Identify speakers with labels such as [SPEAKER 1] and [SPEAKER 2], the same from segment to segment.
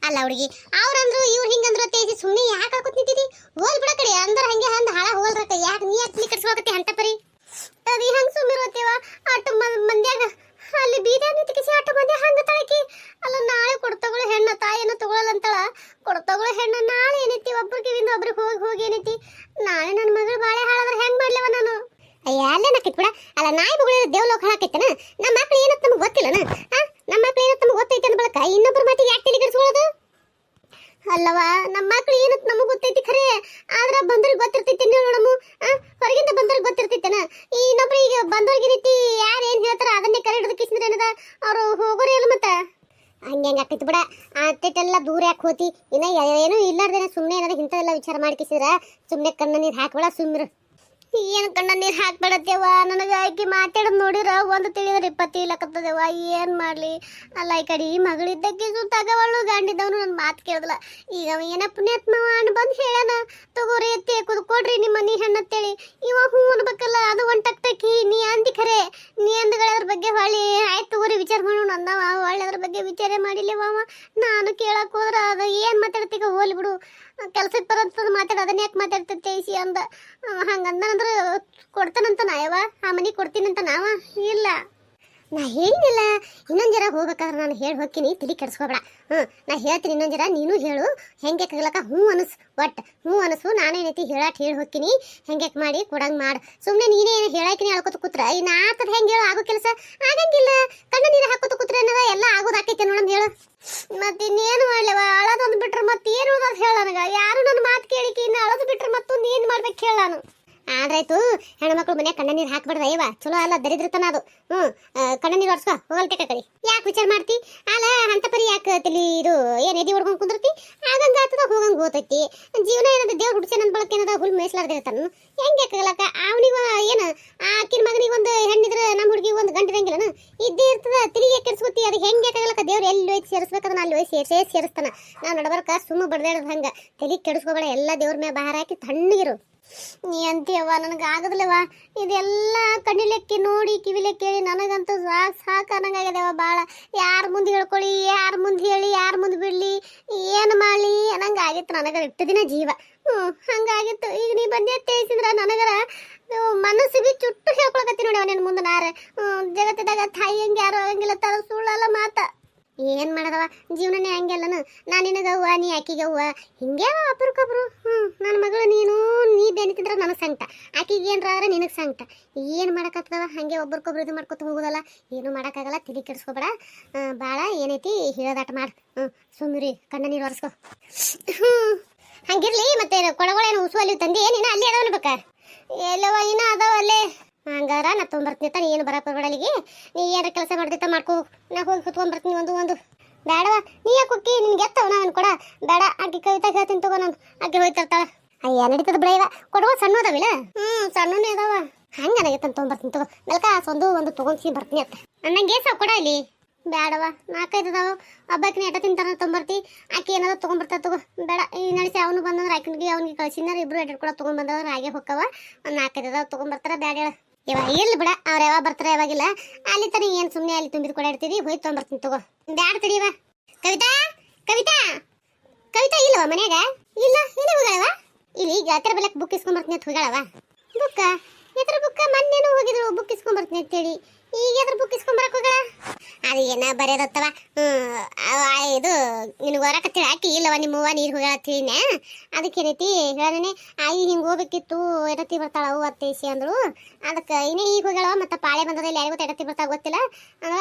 [SPEAKER 1] ಅಲ್ಲ ಹುಡುಗಿ ಅವ್ರಂದ್ರು ಇವ್ರು ಹಿಂಗಂದ್ರು ತೇಜಿ ಸುಮ್ಮನೆ ಯಾಕೆ ಹಾಕೋತ್ ನಿಂತಿದಿ ಹೋಲ್ ಬಿಡ ಕಡೆ ಅಂದ್ರ ಹಂಗೆ ಹಂದ ಹಾಳ ಹೋಲ್ರಕ ಯಾಕೆ ನೀ ಯಾಕೆ ಕಟ್ಸ್ಕೊಳಕತ್ತಿ ಹಂಟ ಪರಿ ಅದು ಹಂಗ ಸುಮ್ಮಿರೋತೇವ ಆಟ ಮಂದ್ಯಾಗ ಅಲ್ಲಿ ಬೀದ್ಯಾಗ ನಿಂತಿಕಿಸಿ ಆಟ ಮಂದ್ಯಾಗ ಹಂಗ ತಳಕಿ ಅಲ್ಲ ನಾಳೆ ಕೊಡ್ತಗಳು ಹೆಣ್ಣ ತಾಯಿಯನ್ನು ತಗೊಳಲ್ಲ ಅಂತಳ ಕೊಡ್ತಗಳು ಹೆಣ್ಣ ನಾಳೆ ಏನೈತಿ ಒಬ್ರಿಗೆ ಒಬ್ರಿಗೆ ಹೋಗಿ ಹೋಗಿ ಏನೈತಿ ನಾಳೆ ನನ್ನ ಮಗಳು ಬಾಳೆ ಹಾಳಾದ್ರೆ ಹೆಂಗ್ ಮಾಡ್ಲವ ನಾನು ಅಯ್ಯ ಅಲ್ಲೇ ನಕ್ಕಿತ್ ಬಿಡ ಅಲ್ಲ ನಾಯಿ ಮಗಳು ದೇವ್ಲೋಕ ಹಾಕೈತನ ನಮ್ಮ ಮಕ್ಳು ಏನಂತ ನಮ್ಗೆ ಗೊತ್ತಿಲ್ಲನ ನಮ್ಮ ಮಕ್ಳು ಏನಂತ ನಮ್ಗೆ ಗೊತ್ತೈತೆ ಅಂದ ಬಳಕ ಇನ್ನೊಬ್ಬರ ಮಾತಿಗೆ ಯಾಕೆ ತಲೆ ಕೆಡಿಸ್ಕೊಳ್ಳೋದು ಅಲ್ಲವ ನಮ್ಮ ಮಕ್ಳು ಏನಂತ ನಮಗೆ ಗೊತ್ತೈತಿ ಖರೆ ಆದ್ರ ಬಂದವ್ರಿಗೆ ಗೊತ್ತಿರ್ತೈತಿ ನೋಡಮ್ಮ ಹೊರಗಿಂದ ಬಂದವ್ರಿಗೆ ಗೊತ್ತಿರ್ತೈತನ ಈ ಇನ್ನೊಬ್ರು ಈಗ ಬಂದವ್ರಿಗೆ ರೀತಿ ಯಾರು ಏನ್ ಹೇಳ್ತಾರ ಅದನ್ನೇ ಕರೆ ಹಿಡಿದು ಕಿಸಿದ್ರೆ ಏನದ ಅವ್ರು ಹೋಗೋರೇ ಇಲ್ಲ ಮತ್ತ ಹಂಗೆ ಆಗ್ತೈತಿ ಬಿಡ ಅತ್ತೆಲ್ಲ ದೂರ ಯಾಕೆ ಹೋತಿ ಇನ್ನ ಏನೂ ಇಲ್ಲಾರ್ದೇನೆ ಸುಮ್ಮನೆ ಏನಾರ ಇಂಥದೆಲ್ಲ ವಿಚಾರ ಮಾಡ್ಕಿಸಿದ್ರ ಸುಮ್ಮನೆ ಕಣ್ಣ ನೀರು ಹಾಕ್ಬೇಡ ಸುಮ್ಮಿರು ಏನು ಕಣ್ಣ ನೀರು ಹಾಕ್ಬೇಡತ್ತೇವ ನನಗೆ ಆಕಿ ಮಾತಾಡೋದು ನೋಡಿರ ಒಂದು ತಿಳಿದ್ರೆ 20 ಇಲ್ಲಕತ್ತದೇವ ಏನು ಮಾಡಲಿ ಅಲ್ಲ ಈ ಕಡೆ ಈ ಮಗಳಿದ್ದಕ್ಕೆ ತಗವಳು ಗಂಡಿದ್ದವನು ನನ್ನ ಮಾತು ಕೇಳಿದ್ಲ ಈಗ ಏನ ಪುಣ್ಯಾತ್ಮವ ಅಣ್ಣ ಬಂದು ಹೇಳೋಣ ತಗೋರಿ ಎತ್ತಿ ಕೊಡ್ರಿ ನಿಮ್ಮ ಮನೆ ಹೆಣ್ಣತ್ತೇಳಿ ಇವ ಹೂ ಅನ್ಬೇಕಲ್ಲ ಅದು ಒಂಟಕ್ತಕಿ ನೀ ಅಂದಿ ಖರೆ ನೀ ಅಂದಗಳದ್ರ ಬಗ್ಗೆ ಹೊಳ್ಳಿ ಆಯ್ತು ತಗೋರಿ ವಿಚಾರ ಮಾಡೋಣ ಅಂದವ ಹೊಳ್ಳಿ ಅದ್ರ ಬಗ್ಗೆ ವಿಚಾರ ಮಾಡಿಲ್ಲವ ನಾನು ಕೇಳಕ್ ಹೋದ್ರ ಅದು ಏನು ಮಾತಾಡ್ತೀಗ ಹೋಲಿ ಬಿಡು ಕೆಲ್ಸಕ್ಕೆ ಬರೋಂಥದ್ದು ಮಾತಾಡ ಅದನ್ನ ಯಾಕೆ ಮಾತಾಡ್ತೈತೆ ಐಸಿ ಅಂದ ಹಂಗಂದ್ರೆ ಕೊಡ್ತಾನಂತ ನಾಯವ ಆ ಮನೆಗೆ ಕೊಡ್ತೀನಂತ ನಾವ ಇಲ್ಲ ನಾ ಹೇಳಿಲ್ಲ ಇನ್ನೊಂದು ಜರ ಹೋಗ್ಬೇಕಾದ್ರೆ ನಾನು ಹೇಳಿ ಹೋಗ್ತೀನಿ ತಿಳಿ ಕೆಡಿಸ್ಕೋಬೇಡ ನಾ ಹೇಳ್ತೀನಿ ಇನ್ನೊಂದು ಜರ ನೀನು ಹೇಳು ಹೆಂಗೆ ಕಗ್ಲಕ್ಕ ಹ್ಞೂ ಅನಸು ಒಟ್ಟು ಹ್ಞೂ ಅನಸು ನಾನೇನೈತಿ ಹೇಳಿ ಹೋಗ್ತೀನಿ ಹೆಂಗೆ ಮಾಡಿ ಕೊಡಂಗೆ ಮಾಡು ಸುಮ್ಮನೆ ನೀನೇ ಏನು ಹೇಳಾಕಿನಿ ಹೇಳ್ಕೊತ ಕೂತ್ರ ಇನ್ನು ಆತದ ಹೆಂಗೆ ಹೇಳು ಆಗೋ ಕೆಲಸ ಆಗಂಗಿಲ್ಲ ಕಣ್ಣ ನೀರು ಹಾಕೋತ ಕೂತ್ರೆ ಅನ್ನೋದ ಎಲ್ಲ ಆಗೋದಾಕೈತೆ ನೋಡಮ್ ಹೇಳು ಮತ್ತೆ ಇನ್ನೇನು ಮಾಡ್ಲವ ಅಳದೊಂದು ಬಿಟ್ರೆ ಮತ್ತೆ ಏನು ಉಳ್ದೋದು ಹೇಳ ನನಗೆ ಯಾರು ನನ್ನ ಮಾತು ಕೇಳಿಕೆ ಇನ್ನು ಅಳದು ಬಿಟ್ರೆ ಮತ್ತೊಂದು ಏನು ಮಾಡ್ಬೇಕು ಹೇಳ ನಾನು ಆದ್ರಾಯ್ತು ಹೆಣ್ಮಕ್ಳು ಮನೆ ಕಣ್ಣ ನೀರು ಹಾಕ್ಬಿಡ್ದ ಇವ ಚಲೋ ಅಲ್ಲ ದರಿದ್ರತನ ಅದು ಕಣ್ಣ ನೀರು ಒಡ್ಸ್ಕೊ ಹೋಗಲ್ಕೆ ಕಡೆ ಯಾಕೆ ವಿಚಾರ ಮಾಡ್ತಿ ಅಲ್ಲ ಅಂತ ಪರಿ ಯಾಕೆ ತಲಿ ಇದು ಏನು ಎದಿ ಹೊಡ್ಕೊಂಡು ಕುಂದಿರ್ತಿ ಆಗಂಗ ಆತದ ಹೋಗಂಗೆ ಹೋತೈತಿ ಜೀವನ ಏನದ ದೇವ್ರ ಹುಡ್ಸೆ ನನ್ನ ಬಳಕೆ ಏನದ ಹುಲ್ ಮೇಯಿಸ್ಲಾರ್ದ ಇರ್ತಾನ ಹೆಂಗೆ ಕಗಲಕ್ಕ ಅವನಿಗೆ ಏನು ಆಕಿನ ಮಗನಿಗೆ ಒಂದು ಹೆಣ್ಣಿದ್ರೆ ನಮ್ಮ ಹುಡುಗಿಗೆ ಒಂದು ಗಂಟಿರಂಗಿಲ್ಲನ ಇದ್ದೇ ಇರ್ತದ ತಿರುಗಿ ಕೆಡ್ಸ್ಕೊತಿ ಅದು ಹೆಂಗೆ ಕಗಲಕ್ಕ ದೇವ್ರು ಎಲ್ಲಿ ಹೋಯ್ತು ಸೇರಿಸ್ಬೇಕದ ಅಲ್ಲಿ ಹೋಗಿ ಸೇರಿಸ್ತಾನ ನಾವು ನಡಬರ್ಕ ಸುಮ್ಮ ಬಡ್ದಾಡೋದು ಹಂಗೆ ತಲೆ ಕೆಡಿಸ್ಕೋಬೇಡ ಎಲ್ಲ ದೇವ್ರ ಮೇಲೆ ಬಹಾರ ಹಾಕಿ ತಣ್ಣಗಿರು ನೀ ಅಂತೀಯವ್ವ ನನಗೆ ಆಗದಲ್ಲವ ಇದೆಲ್ಲ ಕಣ್ಣಿಲೆಕ್ಕಿ ನೋಡಿ ಕಿವಿಲೆ ಕೇಳಿ ನನಗಂತೂ ಸಾಕು ಅನ್ನಂಗಾಗ್ಯದವ ಭಾಳ ಯಾರ ಮುಂದೆ ಹೇಳ್ಕೊಳ್ಳಿ ಯಾರ ಮುಂದೆ ಹೇಳಿ ಯಾರ ಮುಂದೆ ಬಿಡಲಿ ಏನು ಮಾಡಲಿ ಅನ್ನಂಗೆ ಆಗಿತ್ತು ನನಗರ ಇಟ್ಟು ದಿನ ಜೀವ ಹಂಗಾಗಿತ್ತು ಈಗ ನೀ ಬಂದೇ ತಿಳಿಸಿದ್ರ ನನಗರ ಮನಸ್ಸಿಗೆ ಚುಟ್ಟು ಹೇಳ್ಕೊಳಕತ್ತಿ ನೋಡಿ ಅವನೇನು ಮುಂದೆ ನಾರ ಜಗತ್ತಿದಾಗ ತಾಯಿ ಹಂಗೆ ಯಾರು ಆಗಂಗಿಲ್ಲ ತರ ಸುಳ್ಳಲ್ಲ ಮಾತ ಏನು ಮಾಡದವ ಜೀವನನೇ ಹಂಗೆಲ್ಲನು ನಾನು ನಿನಗೆ ಹೂವ ನೀ ಆಕಿಗೆ ಹೂವ ಹಿಂಗೆ ಒಬ್ರಿಗೊಬ್ರು ನನ್ನ ಮಗಳು ನೀ ಬೆನಿತಿದ್ರೆ ನನಗೆ ಸಂಕಟ ಆಕಿಗೆ ಏನ್ರಾದ್ರೆ ನಿನಗೆ ಸಂಕಟ ಏನು ಮಾಡೋಕ್ಕಾಗ್ತದವ ಹಾಗೆ ಒಬ್ರಿಗೊಬ್ರು ಇದು ಮಾಡ್ಕೊತ ಹೋಗೋದಲ್ಲ ಏನು ಮಾಡೋಕ್ಕಾಗಲ್ಲ ತಲೆ ಕೆಡಿಸ್ಕೊಬೇಡ ಭಾಳ ಏನೈತಿ ಹೇಳೋದಾಟ ಮಾಡು ಸುಮ್ಮರಿ ಕಣ್ಣ ನೀರು ಒರೆಸ್ಕೊ ಹಂಗಿರ್ಲಿ ಮತ್ತೆ ಕೊಳಗಳೇನು ಉಸುವಲ್ಲಿ ತಂದೆ ನೀನು ಅಲ್ಲಿ ಅದಾವಲ್ಲ ಬೇಕ ಎಲ್ಲವ ಇನ್ನೂ ಅದಾವ ಅಲ್ಲೇ ಹಂಗಾರ ನಾ ತೊಗೊಂಬರ್ತೀನಿ ನೀ ಏನು ಬರಕ್ಕೆ ಬರಲಿಗೆ ನೀ ಏನಾರ ಕೆಲಸ ಮಾಡ್ದೈತ ಮಾಡ್ಕೋ ನಾ ಹೋಗಿ ಕುತ್ಕೊಂಡ್ಬರ್ತೀನಿ ಒಂದು ಬೇಡವಾ ನೀ ಯಾಕೆ ಹೋಗಿ ನಿನ್ಗೆ ಎತ್ತವ ನಾನು ಕೊಡ ಬೇಡ ಆಕೆ ಕವಿತಾ ಹೇಳ್ತೀನಿ ತಗೋ ನಾನು ಆಕೆ ಹೋಯ್ತಿರ್ತಾಳ ಅಯ್ಯ ನಡೀತದ ಬಿಡ ಇವ ಕೊಡುವ ಸಣ್ಣ ಅದಾವಿಲ್ಲ ಸಣ್ಣನೇ ಅದಾವ ಹಂಗೆ ನನಗೆ ತೊಗೊಂಬರ್ತೀನಿ ತಗೋ ಮೆಲ್ಕ ಒಂದು ತೊಗೊಂಡ್ಸಿ ಬರ್ತೀನಿ ಅಂತ ಅನ್ನಂಗೆ ಸಾವು ಕೊಡ ಇಲ್ಲಿ ಬೇಡವ 4-5 ಅದಾವ ಹಬ್ಬಕ್ಕೆ ಎಟ ತಿಂತಾರ ತೊಗೊಂಬರ್ತಿ ಆಕೆ ಏನಾದ್ರು ತೊಗೊಂಬರ್ತಾ ತಗೋ ಬೇಡ ಈ ನಡೆಸಿ ಅವನು ಬಂದಂದ್ರೆ ಆಕಿನಿಗೆ ಅವ್ನಿಗೆ ಕಳ್ಸಿನಾರ ಇಬ್ರು ಎಡ್ ಕೂಡ ತೊಗೊಂಡ್ಬಂದವ್ರು ಹಾಗೆ ಹೊಕ್ಕವ ಒಂದು 4-5 ಅದಾವ ತೊಗೊಂಬರ್ತಾರ ಬೇಡ ಇವಾಗ ಇರ್ಲಿ ಬಿಡ ಅವ್ರು ಯಾವಾಗ ಬರ್ತಾರ ಯಾವಾಗಿಲ್ಲ ಅಲ್ಲಿ ತನ ಏನು ಸುಮ್ಮನೆ ಅಲ್ಲಿ ತುಂಬಿದ್ ಕೊಡ ಇಡ್ತೀವಿ ಹೋಗಿ ತೊಗೊಂಬರ್ತೀನಿ ತಗೋ ಬ್ಯಾಡ ತಡಿಯವ ಕವಿತಾ ಕವಿತಾ ಕವಿತಾ ಇಲ್ಲವ ಮನ್ಯಾಗ ಇಲ್ಲ ಎಲ್ಲಿ ಹೋಗಳವ ಇಲ್ಲಿ ಈಗ ಹತ್ತಿರ ಬೆಳಕ್ ಬುಕ್ ಇಸ್ಕೊಂಬರ್ತೀನಿ ಅಂತ ಹೋಗಳವ ಬುಕ್ಕ ಎದ್ರ ಬುಕ್ಕ ಮೊನ್ನೆನೂ ಹೋಗಿದ್ರು ಬುಕ್ ಇಸ್ಕೊಂಬರ್ತೀನಿ ಅಂತೇಳಿ ಈಗ ಎದ್ರ ಬುಕ್ ಇಸ್ಕೊಂಬರಕ್ ಹೋಗಳ ಅದು ಏನ ಬರೆಯೋದತ್ತವ ಇದು ನಿನಗೆ ಹೊರಕತ್ತೀವಿ ಹಾಕಿ ಇಲ್ಲವ ನಿಮ್ಮವ್ವ ನೀರು ಹೋಗ್ಯಾಳತ್ತೀನ ಅದಕ್ಕೇನೈತಿ ಹೇಳನೇ ಆಯಿ ಹಿಂಗೆ ಹೋಗ್ಬೇಕಿತ್ತು ಎಡತಿ ಬರ್ತಾಳ ಅವು ಅತ್ತೇಸಿ ಅಂದ್ರು ಅದಕ್ಕೆ ಇನ್ನೇ ಈಗ ಹೋಗ್ಯಾಳವ ಮತ್ತು ಪಾಳೆ ಬಂದದ ಇಲ್ಲಿ ಯಾರಿಗೂ ಎಡತಿ ಬರ್ತಾ ಗೊತ್ತಿಲ್ಲ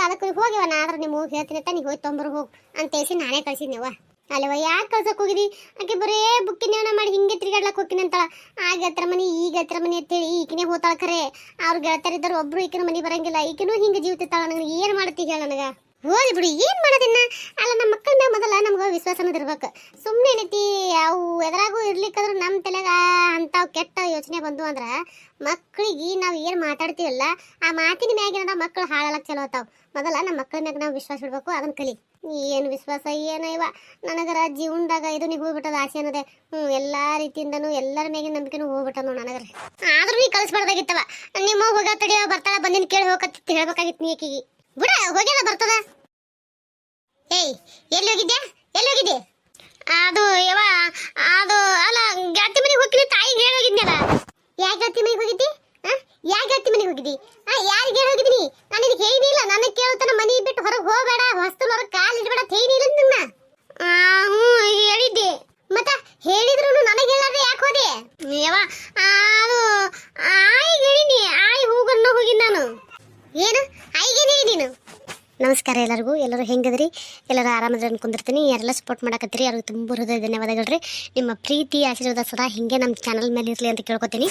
[SPEAKER 1] ಅದಕ್ಕೆ ಹೋಗ್ಯವ ನಾ ಆದ್ರೆ ನಿಮ್ಮ ಹೋಗಿ ಹೇಳ್ತೀನಿ ಅಂತ ನೀವು ಹೋಗಿ ತೊಂಬರು ಹೋಗಿ ಅಂತೇಸಿ ನಾನೇ ಕಳ್ಸಿದ್ನಿವ ಅಲ್ಲವ ಯಾಕೆ ಕಳ್ಸಕ್ ಹೋಗಿದಿ ಆಕೆ ಬರೇ ಬುಕ್ಕಿನ ಮಾಡಿ ಹಿಂಗೆ ತಿರ್ಗಾಡ್ಲಕ್ ಹೋಗ್ತೀನಿ ಅಂತಾಳ ಆಗ ಹತ್ರ ಮನಿ ಈಗ ಹತ್ರ ಮನಿ ಅಂತೇಳಿ ಈಕಿನೇ ಹೋತಾಳ ಖರೆ ಅವ್ರ ಗೆಳತರಿದ್ದರು ಒಬ್ರು ಈಕಿನ ಮನಿ ಬರಂಗಿಲ್ಲ ಈಕಿನೂ ಹಿಂಗೆ ಜೀವತಿತ್ತಾಳ ನನಗೆ ಏನು ಮಾಡ್ತಿ ಹೇಳ ನನಗೆ ಹೋಗಿ ಬಿಡು ಏನು ಮಾಡೋದಿನ್ನ ಅಲ್ಲ ನಮ್ಮ ಮಕ್ಕಳ ಮ್ಯಾಗ ಮೊದಲ ನಮ್ಗೆ ವಿಶ್ವಾಸ ಅನ್ನೋದು ಇರ್ಬೇಕು ಸುಮ್ಮನೆ ಏನೈತಿ ಅವು ಎದ್ರಾಗೂ ಇರ್ಲಿಕ್ಕಂದ್ರೆ ನಮ್ಮ ತಲೆಗ ಅಂಥವು ಕೆಟ್ಟ ಯೋಚನೆ ಬಂದು ಅಂದ್ರೆ ಮಕ್ಕಳಿಗೆ ನಾವು ಏನು ಮಾತಾಡ್ತೀವಲ್ಲ ಆ ಮಾತಿನ ಮ್ಯಾಗಿನ ಮಕ್ಕಳು ಹಾಳಾಳಕ್ಕೆ ಚಲೋ ಆತಾವ ಮೊದಲ ನಮ್ಮ ಮಕ್ಕಳ ಮ್ಯಾಗ ನಾವು ವಿಶ್ವಾಸ ಇಡಬೇಕು ಅದನ್ನ ಕಲಿ ಏನು ವಿಶ್ವಾಸ ಏನೋ ಇವ ನನಗರ ಜೀವನದಾಗ ಇದು ನೀವು ಹೋಗ್ಬಿಟ್ಟದ ಆಸೆ ಅನ್ನೋದೆ ಎಲ್ಲ ರೀತಿಯಿಂದನೂ ಎಲ್ಲರ ಮ್ಯಾಗಿನ ನಂಬಿಕೆನೂ ಹೋಗ್ಬಿಟ್ಟನು ನನಗರ ಆದ್ರೂ ನೀ ಕಳಿಸ್ಬಾರ್ದಾಗಿತ್ತವ ನಿಮ್ಮ ಹೋಗ ತಡಿಯೋ ಬರ್ತಾಳ ಬಂದಿನ ಕೇಳಿ ಹೋಗತ್ತಿತ್ತು ಹೇಳ್ಬೇಕಾಗಿತ್ತು ನೀ ಆಕಿಗೆ ಬಿಡ ಹೋಗ್ಯದ ಬರ್ತದ ಏಯ್ ಎಲ್ಲಿ ಹೋಗಿದ್ದೆ ಮಾಡ್ರಿ ಅನ್ಕೊಂಡಿರ್ತೀನಿ. ಯಾರೆಲ್ಲ ಸಪೋರ್ಟ್ ಮಾಡಕತ್ತೀರಿ ಅವ್ರಿಗೆ ತುಂಬ ಹೃದಯ ಧನ್ಯವಾದಗಳು ರೀ. ನಿಮ್ಮ ಪ್ರೀತಿ ಆಶೀರ್ವಾದ ಸದಾ ಹಿಂಗೆ ನಮ್ಮ ಚಾನಲ್ ಮೇಲೆ ಇರಲಿ ಅಂತ ಕೇಳ್ಕೊತೀನಿ.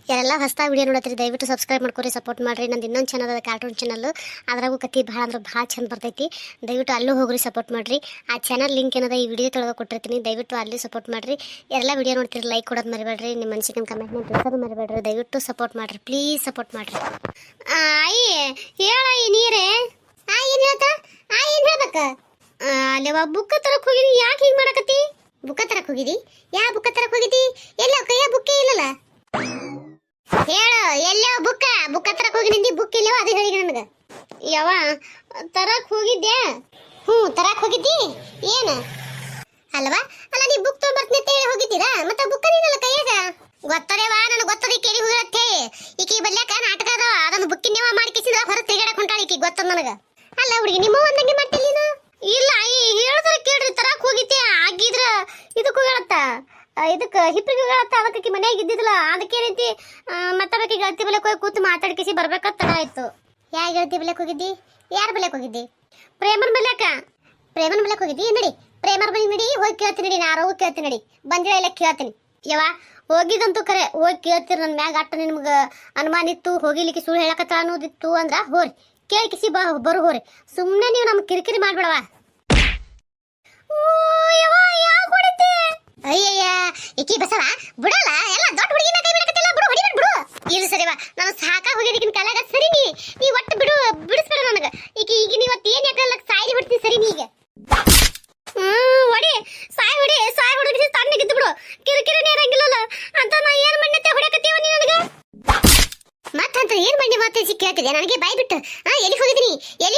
[SPEAKER 1] ಯಾರೆಲ್ಲ ಹೊಸ ವಿಡಿಯೋ ನೋಡತ್ತೀರಿ ದಯವಿಟ್ಟು ಸಬ್ಸ್ಕ್ರೈಬ್ ಮಾಡ್ಕೊರಿ, ಸಪೋರ್ಟ್ ಮಾಡಿರಿ. ನಂದು ಇನ್ನೊಂದು ಚಾನಲ್ ಅದ ಕಾರ್ಟೂನ್ ಚಾನಲ್, ಅದ್ರಾಗೂ ಕತಿ ಭಾಳ ಅಂದ್ರೆ ಭಾಳ ಚಂದ ಬರ್ತೈತಿ. ದಯವಿಟ್ಟು ಅಲ್ಲೂ ಹೋಗ್ರಿ, ಸಪೋರ್ಟ್ ಮಾಡಿರಿ. ಆ ಚಾನಲ್ ಲಿಂಕ್ ಏನದ ಈ ವಿಡಿಯೋ ಕೆಳಗೆ ಕೊಟ್ಟಿರ್ತೀನಿ, ದಯವಿಟ್ಟು ಅಲ್ಲಿ ಸಪೋರ್ಟ್ ಮಾಡಿರಿ. ಎಲ್ಲ ವಿಡಿಯೋ ನೋಡ್ತೀರಿ ಲೈಕ್ ಕೊಡೋದು ಮರಿಬೇಡ್ರಿ, ನಿಮ್ಮ ಮನಸ್ಸಿನ ಕಮೆಂಟ್ನ ತಿಳಿಸೋದು ಮರಿಬೇಡ್ರಿ. ದಯವಿಟ್ಟು ಸಪೋರ್ಟ್ ಮಾಡಿರಿ, ಪ್ಲೀಸ್ ಸಪೋರ್ಟ್ ಮಾಡಿರಿ. ಆಯಿ ಹೇಳಾಯಿ ನೀರೇ ಏನು ಹೇಳ್ತಾ ಏನು ಹೇಳ್ಬೇಕ ಅಲ್ಲವ ಬುಕ್ಕ ತರಕ್ ಹೋಗಿದಿ, ಯಾಕೆ ಹಿಂಗೆ ಮಾಡಕತ್ತಿ? ಬುಕ್ಕ ತರಕ್ ಹೋಗಿದಿ? ಯಾ ಬುಕ್ಕ ತರಕ್ ಹೋಗಿದಿ? ಎಲ್ಲ ಕೈಯ ಬುಕ್ಕೇ ಇಲ್ಲಲ್ಲ, ಹೇಳು ಎಲ್ಲೋ ಬುಕ್ಕ ತರಕ್ ಹೋಗಿ ನಿಂದಿ, ಬುಕ್ ಇಲ್ಲವ ಅದು ಹೇಳಿ ನನಗೆ. ಯಾವ ತರಕ್ ಹೋಗಿದ್ಯಾ? ತರಕ್ ಹೋಗಿದ್ದಿ ಏನು ಅಲ್ವಾ? ಅಲ್ಲ ನೀ ಬುಕ್ ತೊಗೊಂಬರ್ತೀನಿ ಅಂತ ಹೇಳಿ ಹೋಗಿದ್ದೀರಾ, ಮತ್ತೆ ಬುಕ್ಕ ನೀನಲ್ಲ ಕೈಯಾಗ. ಗೊತ್ತದೇವಾ ನನಗೆ ಗೊತ್ತದ, ಕೇಳಿ ಹೋಗಿರತ್ತೆ ಈಕಿ ಬಲ್ಯಾಕ ನಾಟಕ ಅದಾವ, ಅದೊಂದು ಬುಕ್ಕಿನ ಮಾಡಿಕಿಸಿದ್ರ ಹೊರ ತಿರುಗಾಡಕ್ ಹೊಂಟಾಳ ಈಕಿ, ಗೊತ್ತದ ನನಗ. ಅಲ್ಲ ಹುಡುಗಿ ನಿಮ್ಮ ಒಂದಂಗೆ ಮಾಡ್ತಿಲ್ಲ ನೀನು? ಇಲ್ಲ ಹೇಳಿದ್ರೆ ಕೇಳ್ರಿ, ತರಕ್ ಹೋಗಿದ್ದೆ ಆಗಿದ್ರ ಇದಕ್ಕೂ ಹೇಳತ್ತ, ಇದಕ್ಕೆ ಹಿಪ್ಪಿಗೆ ಹೇಳತ್ತ, ಅದಕ್ಕೆ ಮನೆಯಾಗ ಇದ್ದಿದ್ದಿಲ್ಲ, ಅದಕ್ಕೆ ಏನೈತಿ ಮತ್ತೆ ಗೆಳತಿ ಬಲಕ್ ಹೋಗಿ ಕೂತು ಮಾತಾಡ್ಕಿಸಿ ಬರ್ಬೇಕಂತ ತಡ ಆಯ್ತು. ಯಾ ಗೆಳತಿ ಬಲಕ್ ಹೋಗಿದ್ದಿ? ಯಾರ ಬಲಕ್ ಹೋಗಿದ್ದಿ? ಪ್ರೇಮನ್ ಬಲ್ಯಾಕ. ಪ್ರೇಮನ್ ಬಲಕ್ ಹೋಗಿದ್ದಿ? ನಡಿ ಪ್ರೇಮರ್ ಬಳಿ ನಡಿ, ಹೋಗಿ ಕೇಳ್ತೀನಿ ನಡಿ, ನಾ ಹೋಗಿ ಕೇಳ್ತೀನಿ ನಡಿ, ಬಂದಿರ ಇಲ್ಲ ಕೇಳ್ತೀನಿ. ಯವ್ವ ಹೋಗಿದಂತೂ ಕರೆ, ಹೋಗಿ ಕೇಳ್ತೀರಿ. ನನ್ನ ಮ್ಯಾಗ ಅಟ್ಟ ನಿಮ್ಗೆ ಅನುಮಾನ ಇತ್ತು, ಹೋಗಿಲಿಕ್ಕೆ ಸುಳ್ಳು ಹೇಳಕತ್ತ ಅನ್ನೋದಿತ್ತು ಅಂದ್ರ ಹೋರಿ ಕೇಳಿಕಿಸಿ ಬರು ಹೋರಿ, ಸುಮ್ಮನೆ ನೀವು ನಮ್ಗೆ ಕಿರಿಕಿರಿ ಮಾಡ್ಬೇಡವ. ಅಯ್ಯಯ್ಯ ಈಕಿ ಬಸವ ಬಿಡಲ್ಲ, ಎಲ್ಲ ದೊಡ್ಡ ಹುಡುಗಿನ ಕೈ ಬಿಡಕತ್ತಿಲ್ಲ, ಬಿಡು ಹೊಡಿ ಬಿಡು. ಇಲ್ಲ ಸರಿವಾ, ನಾನು ಸಾಕ ಹೋಗಿದ್ದಕ್ಕಿನ ಕಾಲಾಗ ಸರಿ ನೀ ಒಟ್ಟು ಬಿಡಿಸ್ಬೇಡ ನನಗೆ. ಈಗ ನೀವತ್ತು ಏನು ಯಾಕಲ್ಲ ಸಾಯಿ ಬಿಡ್ತೀನಿ ಸರಿ ನೀ ಈಗ. ಹೊಡಿ ಸಾಯಿ ಹೊಡಿ ತಣ್ಣಗಿದ್ದು ಬಿಡು, ಕಿರಿಕಿರಿನೇ ಇರಂಗಿಲ್ಲಲ್ಲ ಅಂತ. ನಾ ಏನು ಮಣ್ಣತ್ತೆ ಹೊಡ್ಯಾಕತ್ತೀವ ನೀ ನನಗೆ? ಮತ್ತಂತ ಏನು ಮಣ್ಣೆ ಮಾತಾಡಿಸಿ ಕೇಳ್ತಿದ್ದೆ ನನಗೆ ಬಾಯ್ ಬಿಟ್ಟು? ಎಲ್ಲಿಗೆ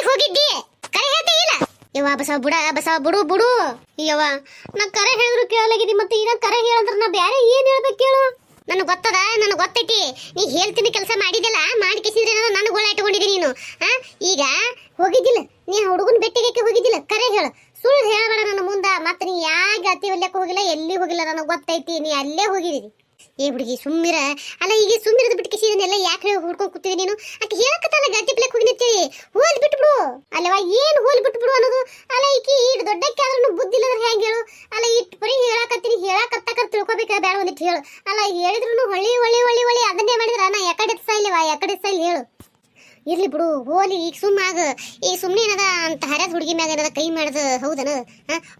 [SPEAKER 1] ಹೋಗಿದ್ದಿ ಕರೆ ಹೇಳ್ತೇ ಇಲ್ಲ? ಯವ್ವ ಬಸವ ಬಿಡು. ಯವ್ವ ನಾ ಕರೆ ಹೇಳಿದ್ರು ಕೇಳಲಾಗಿದ್ದಿ, ಮತ್ತೆ ಈಗ ಕರೆ ಹೇಳಿದ್ರೆ ನಾ ಬ್ಯಾರೆ ಏನು ಹೇಳ್ಬೇಕು ಕೇಳು? ನನಗೆ ಗೊತ್ತೈತಿ, ನೀ ಹೇಳ್ತೀನಿ ಕೆಲಸ ಮಾಡಿದೆಲ್ಲ, ಮಾಡಿ ಕಿಸಿದ್ರೆ ನನ್ನ ಗೋಳ ಇಟ್ಕೊಂಡಿದ್ದೀನಿ ನೀನು. ಈಗ ಹೋಗಿದ್ದಿಲ್ಲ ನೀ ಹುಡುಗನ ಬೆಟ್ಟಿಗೆ ಹೋಗಿದ್ದಿಲ್ಲ, ಕರೆ ಹೇಳು, ಸುಳ್ಳು ಹೇಳಬೇಡ ನನ್ನ ಮುಂದ. ಮತ್ತೆ ನೀ ಯಾಕೆ ಅತಿ ಒಲ್ಯಕ್ಕೆ ಹೋಗಿಲ್ಲ, ಎಲ್ಲಿ ಹೋಗಿಲ್ಲ, ನನಗೆ ಗೊತ್ತೈತಿ, ನೀ ಅಲ್ಲೇ ಹೋಗಿದ್ದೀರಿ. ಏ ಹುಡುಗಿ ಸುಮ್ಮಿರ, ಅಲ್ಲ ಈಗ ಸುಮ್ಮಿರದ ಬಿಟ್ಟು ಕಿಸಿದನ್ನೆಲ್ಲ ಯಾಕೆ ಹುಡ್ಕೊಂಡು ಕೂತಿದ್ದಿ ನೀನು? ಆಕೆ ಹೇಳಕತ್ತಲ್ಲ ಗತಿ ಪ್ಲೇಕ್ ಹೋಗಿ ನಿಂತೀವಿ, ಹೋಲ್ ಬಿಟ್ಬಿಡು ಅಲ್ಲವಾ, ಏನು ಹೋಲ್ ಬಿಟ್ಬಿಡು ಅನ್ನೋದು? ಅಲ್ಲ ಈಕಿ ಇಟ್ಟು ದೊಡ್ಡಕ್ಕೆ ಆದ್ರೂ ಬುದ್ಧಿ ಇಲ್ಲದ್ರೆ ಹೆಂಗೆ ಹೇಳು? ಅಲ್ಲ ಇಟ್ಟು ಬರೀ ಹೇಳಕತ್ತಕ್ಕ ತಿಳ್ಕೊಬೇಕ ಬೇಡ ಒಂದಿಟ್ಟು ಹೇಳು. ಅಲ್ಲ ಹೇಳಿದ್ರು ಹೊಳಿ ಅದನ್ನೇ ಮಾಡಿದ್ರ ನಾ ಯಾಕಡೆ ಸ್ಟೈಲ್ ಹೇಳು. ಇರ್ಲಿ ಬಿಡು ಹೋಲಿ, ಈಗ ಸುಮ್ಮಾಗ, ಈಗ ಸುಮ್ಮನೆ ಏನದ ಅಂತ ಹರಿಯದ ಹುಡುಗಿ ಮ್ಯಾಗ ಏನದ ಕೈ ಮಾಡ್ದು ಹೌದನ?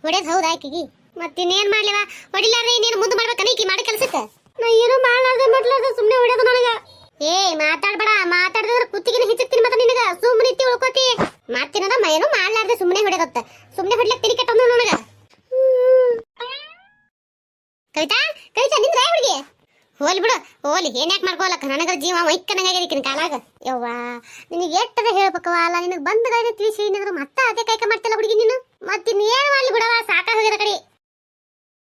[SPEAKER 1] ಹೊಡೆದ್ ಹೌದು ಆಕಿಗಿ, ಮತ್ತಿನ್ನೇನ್ ಮಾಡ್ಲಿವ? ಹೊಡಿಲಾರ್ರೆ ಇನ್ನೇನು ಮುಂದೆ ಮಾಡ್ಬೇಕನ ಈಕಿ ಮಾಡಿ ಕೆಲ್ಸಕ್ಕೆ? ನಾ ಏನು ಮಾಡ್ಲಾರ್ದೆ ಸುಮ್ಮನೆ ಹೊಡೆಯೋದು ನನಗ. ಏ ಮಾತಾಡ್ಬೇಡ, ಮಾತಾಡಿದ್ರೆ ಕುತ್ತಿಗೆನ ಹೆಚ್ಚಿರ್ತೀನಿ ಮತ್ತೆ ನಿನಗ. ಸುಮ್ಮನೆ ಇತ್ತಿ ಉಳ್ಕೋತಿ ಮಾಡ್ತೀನದ ಏನು ಮಾಡ್ಲಾರ್ದೆ ಸುಮ್ಮನೆ ಹೊಡೆದತ್ತ, ಸುಮ್ಮನೆ ಹೊಡ್ಲಕ್ ತಿಳಿ ಕೆಟ್ಟ ನನಗ. ಕವಿತಾ ನಿಂದ್ರ ಹುಡುಗಿ, ಹೋಲಿ ಏನ್ಯಾಕ್ ಮಾಡ್ಕೋಲಕ್ಕ? ನನಗ ಜೀವ ವೈಕ್ಕನಾಗಿರ್ತೀನಿ ಕಾಲಾಗ. ಯವ್ವ ನಿನಗೆ ಎಟ್ಟದ ಹೇಳ್ಬೇಕವ, ಅಲ್ಲ ನಿನಗೆ ಬಂದ ಗಾಡಿ ತಿಳಿಸಿ ಏನಾದ್ರು ಮತ್ತೆ ಅದೇ ಕೈಕ ಮಾಡ್ತಿಲ್ಲ ಹುಡುಗಿ ನೀನು. ಮತ್ತಿನ್ನೇನು ಮಾಡ್ಲಿ ಬಿಡವ, ಸಾಕ ಹೋಗ್ಯದ ಕಡೆ.